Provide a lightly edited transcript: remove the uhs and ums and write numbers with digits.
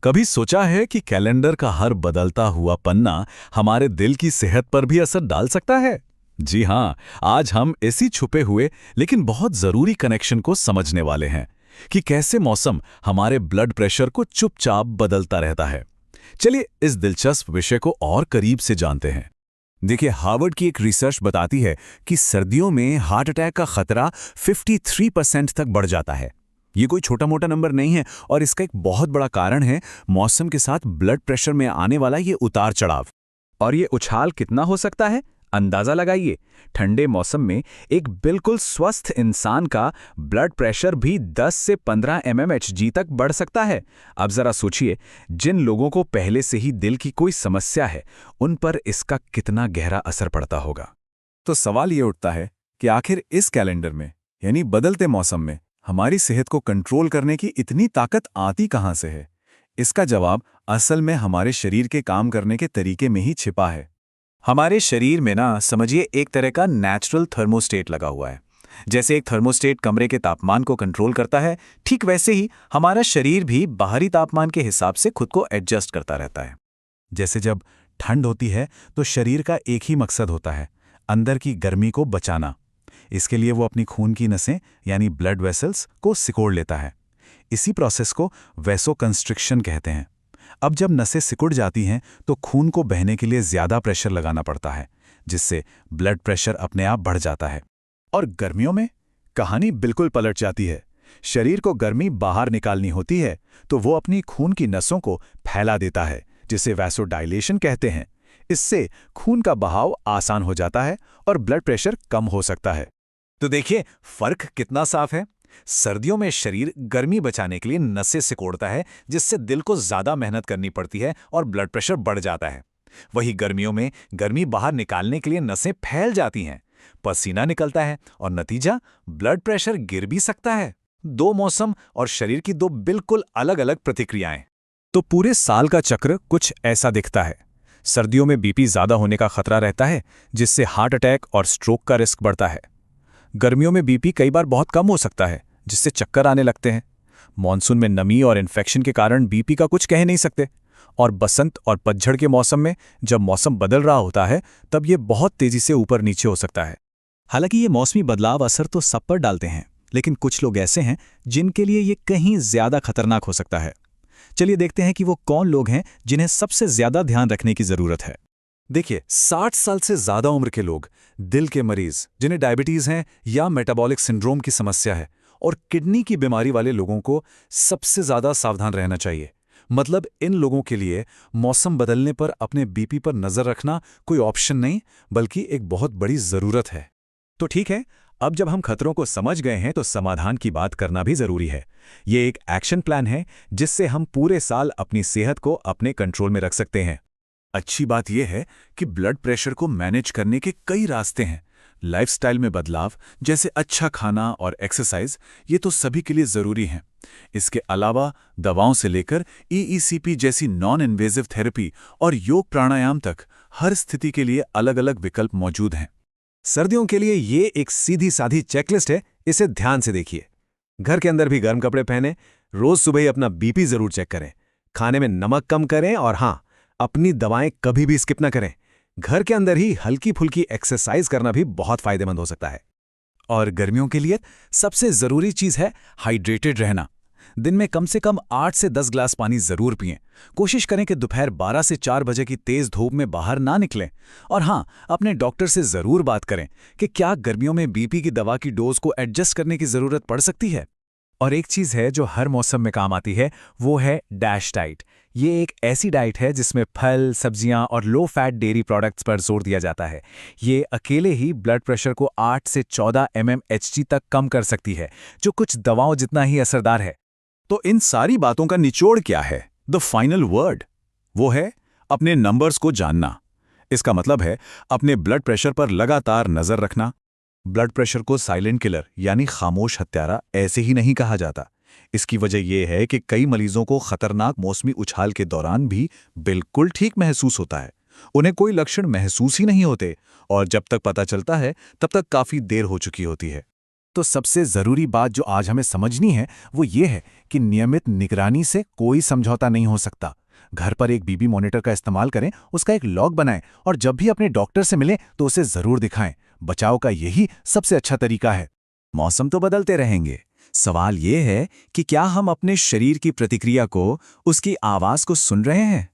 कभी सोचा है कि कैलेंडर का हर बदलता हुआ पन्ना हमारे दिल की सेहत पर भी असर डाल सकता है? जी हां, आज हम इसी छुपे हुए लेकिन बहुत जरूरी कनेक्शन को समझने वाले हैं कि कैसे मौसम हमारे ब्लड प्रेशर को चुपचाप बदलता रहता है। चलिए इस दिलचस्प विषय को और करीब से जानते हैं। देखिए, हार्वर्ड की एक रिसर्च बताती है कि सर्दियों में हार्ट अटैक का खतरा 53% तक बढ़ जाता है। ये कोई छोटा मोटा नंबर नहीं है और इसका एक बहुत बड़ा कारण है मौसम के साथ ब्लड प्रेशर में आने वाला ये उतार चढ़ाव। और ये उछाल कितना हो सकता है, अंदाजा लगाइए। ठंडे मौसम में एक बिल्कुल स्वस्थ इंसान का ब्लड प्रेशर भी 10 से 15 mmHg तक बढ़ सकता है। अब जरा सोचिए, जिन लोगों को पहले से ही दिल की कोई समस्या है, उन पर इसका कितना गहरा असर पड़ता होगा। तो सवाल ये उठता है कि आखिर इस कैलेंडर में, यानी बदलते मौसम में, हमारी सेहत को कंट्रोल करने की इतनी ताकत आती कहां से है? इसका जवाब असल में हमारे शरीर के काम करने के तरीके में ही छिपा है। हमारे शरीर में ना, समझिए, एक तरह का नेचुरल थर्मोस्टेट लगा हुआ है। जैसे एक थर्मोस्टेट कमरे के तापमान को कंट्रोल करता है, ठीक वैसे ही हमारा शरीर भी बाहरी तापमान के हिसाब से खुद को एडजस्ट करता रहता है। जैसे जब ठंड होती है तो शरीर का एक ही मकसद होता है, अंदर की गर्मी को बचाना। इसके लिए वो अपनी खून की नसें यानी ब्लड वेसल्स को सिकोड़ लेता है। इसी प्रोसेस को वैसोकंस्ट्रिक्शन कहते हैं। अब जब नसें सिकुड़ जाती हैं तो खून को बहने के लिए ज्यादा प्रेशर लगाना पड़ता है, जिससे ब्लड प्रेशर अपने आप बढ़ जाता है। और गर्मियों में कहानी बिल्कुल पलट जाती है। शरीर को गर्मी बाहर निकालनी होती है तो वो अपनी खून की नसों को फैला देता है, जिसे वैसोडाइलेशन कहते हैं। इससे खून का बहाव आसान हो जाता है और ब्लड प्रेशर कम हो सकता है। तो देखिए, फर्क कितना साफ है। सर्दियों में शरीर गर्मी बचाने के लिए नसें सिकोड़ता है, जिससे दिल को ज्यादा मेहनत करनी पड़ती है और ब्लड प्रेशर बढ़ जाता है। वही गर्मियों में गर्मी बाहर निकालने के लिए नसें फैल जाती हैं, पसीना निकलता है और नतीजा ब्लड प्रेशर गिर भी सकता है। दो मौसम और शरीर की दो बिल्कुल अलग अलग प्रतिक्रियाएं। तो पूरे साल का चक्र कुछ ऐसा दिखता है। सर्दियों में बीपी ज्यादा होने का खतरा रहता है, जिससे हार्ट अटैक और स्ट्रोक का रिस्क बढ़ता है। गर्मियों में बीपी कई बार बहुत कम हो सकता है, जिससे चक्कर आने लगते हैं। मॉनसून में नमी और इन्फेक्शन के कारण बीपी का कुछ कह नहीं सकते। और बसंत और पतझड़ के मौसम में जब मौसम बदल रहा होता है, तब ये बहुत तेजी से ऊपर नीचे हो सकता है। हालांकि ये मौसमी बदलाव असर तो सब पर डालते हैं, लेकिन कुछ लोग ऐसे हैं जिनके लिए ये कहीं ज्यादा खतरनाक हो सकता है। चलिए देखते हैं कि वो कौन लोग हैं जिन्हें सबसे ज्यादा ध्यान रखने की जरूरत है। देखिए, 60 साल से ज्यादा उम्र के लोग, दिल के मरीज जिन्हें डायबिटीज है या मेटाबॉलिक सिंड्रोम की समस्या है, और किडनी की बीमारी वाले लोगों को सबसे ज्यादा सावधान रहना चाहिए। मतलब इन लोगों के लिए मौसम बदलने पर अपने बीपी पर नजर रखना कोई ऑप्शन नहीं, बल्कि एक बहुत बड़ी जरूरत है। तो ठीक है, अब जब हम खतरों को समझ गए हैं तो समाधान की बात करना भी जरूरी है। ये एक एक्शन प्लान है जिससे हम पूरे साल अपनी सेहत को अपने कंट्रोल में रख सकते हैं। अच्छी बात यह है कि ब्लड प्रेशर को मैनेज करने के कई रास्ते हैं। लाइफस्टाइल में बदलाव, जैसे अच्छा खाना और एक्सरसाइज, ये तो सभी के लिए जरूरी हैं। इसके अलावा दवाओं से लेकर ईईसीपी जैसी नॉन इन्वेजिव थेरेपी और योग प्राणायाम तक हर स्थिति के लिए अलग अलग विकल्प मौजूद हैं। सर्दियों के लिए ये एक सीधी साधी चेकलिस्ट है, इसे ध्यान से देखिए। घर के अंदर भी गर्म कपड़े पहने, रोज सुबह ही अपना बीपी जरूर चेक करें, खाने में नमक कम करें और हाँ, अपनी दवाएं कभी भी स्किप ना करें। घर के अंदर ही हल्की फुल्की एक्सरसाइज करना भी बहुत फायदेमंद हो सकता है। और गर्मियों के लिए सबसे जरूरी चीज है हाइड्रेटेड रहना। दिन में कम से कम 8 से 10 ग्लास पानी जरूर पिएं। कोशिश करें कि दोपहर 12 से 4 बजे की तेज धूप में बाहर ना निकलें। और हाँ, अपने डॉक्टर से जरूर बात करें कि क्या गर्मियों में बीपी की दवा की डोज को एडजस्ट करने की जरूरत पड़ सकती है। और एक चीज है जो हर मौसम में काम आती है, वो है डैश डाइट। ये एक ऐसी डाइट है जिसमें फल, सब्जियां और लो फैट डेयरी प्रोडक्ट्स पर जोर दिया जाता है। ये अकेले ही ब्लड प्रेशर को 8 से 14 mmHg तक कम कर सकती है, जो कुछ दवाओं जितना ही असरदार है। तो इन सारी बातों का निचोड़ क्या है? द फाइनल वर्ड वो है अपने नंबर्स को जानना। इसका मतलब है अपने ब्लड प्रेशर पर लगातार नजर रखना। ब्लड प्रेशर को साइलेंट किलर यानी खामोश हत्यारा ऐसे ही नहीं कहा जाता। इसकी वजह यह है कि कई मरीजों को खतरनाक मौसमी उछाल के दौरान भी बिल्कुल ठीक महसूस होता है। उन्हें कोई लक्षण महसूस ही नहीं होते और जब तक पता चलता है तब तक काफी देर हो चुकी होती है। तो सबसे ज़रूरी बात जो आज हमें समझनी है वो ये है कि नियमित निगरानी से कोई समझौता नहीं हो सकता। घर पर एक बीबी मॉनिटर का इस्तेमाल करें, उसका एक लॉग बनाएं और जब भी अपने डॉक्टर से मिलें तो उसे ज़रूर दिखाएं। बचाव का यही सबसे अच्छा तरीका है। मौसम तो बदलते रहेंगे, सवाल ये है कि क्या हम अपने शरीर की प्रतिक्रिया को, उसकी आवाज़ को सुन रहे हैं?